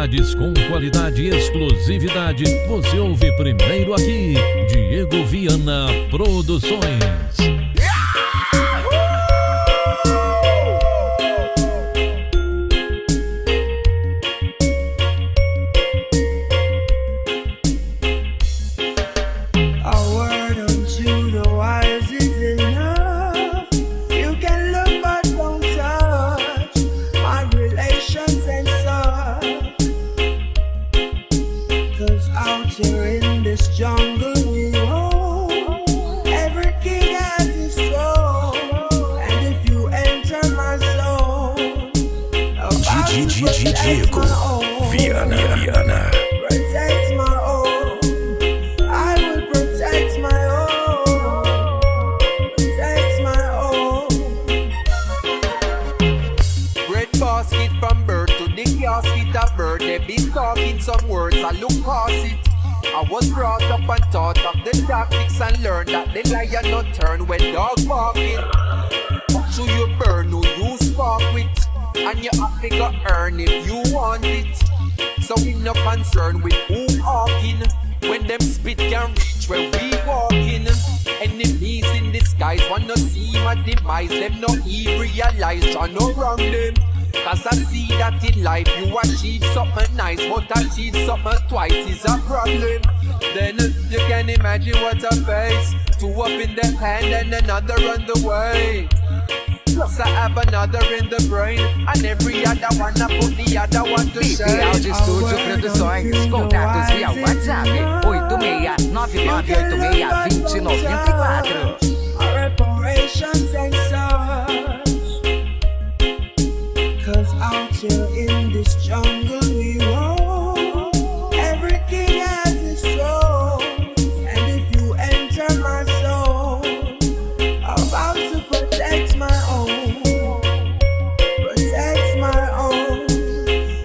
novidades com qualidade e exclusividade, você ouve primeiro aqui, Diego Viana Produções. Diego Viana. Protect my own. I will protect my own. Protect my own. Bread basket from birth to the casket of birth. They be talking some words, I look past it. I was brought up and taught of the tactics and learned that the lion not turn when dog barking. So you burn who you spark with, and you have to go earn if you want it. So we no concern with who walking, when them spit can reach where we walking. Enemies in disguise wanna see my demise. Them no even realize I no wrong them. Cause I see that in life you achieve something nice, but achieve something twice is a problem. Then you can imagine what I face. Two up in the hand and another on the way. Plus I have another in the brain, and every other one I put the other one to shame. Bife Áudio Estúdio Produções, contatos via WhatsApp 86-998-2094. Reparations and such. Cause out here in this jungle we roam. Every king has his throne, and if you enter my soul, I'm about to protect my own. Protect my own.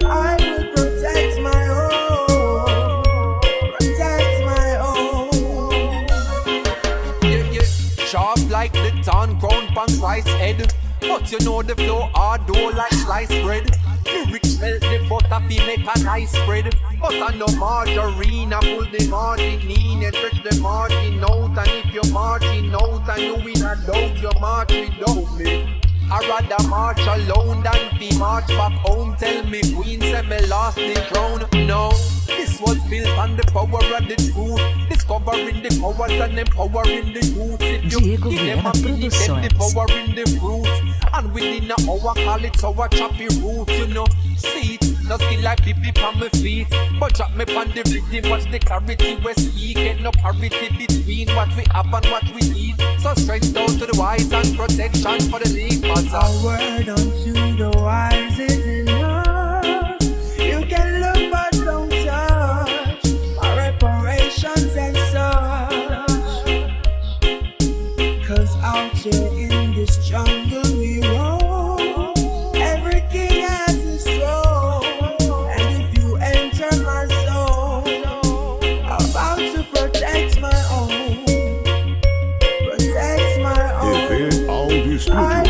I will protect my own. Protect my own. Yeah. Sharp like the town crown pan rice head. But you know the flow hard dough like sliced bread. Lyrics melt the butter fi make a nice spread. But I no margarine, I pull the margin in and stretch the margin out. And if you margin out and you win a doubt, you march without me. I'd rather march alone than be march back home. Tell me queen say me lost the crown. No, this was built on the power of the truth. Discovering the powers and empowering the youth. If you Diego give them Viana a minute, them Produções. devouring the fruit. And within an hour call it our choppy root, you know. See it, no skill like pipi on my feet. But drop me on the rhythm, watch the clarity we speak. Get no parity between what we have and what we need. So strength down to the wise and protection for the league. A word unto the wise is enough. You can look but don't touch. My reparations and such. Cause out here in this jungle we roam. Every king has his throne, and if you enter my soul, I'm about to protect my own. Protect my own. Bife Áudio Estúdio.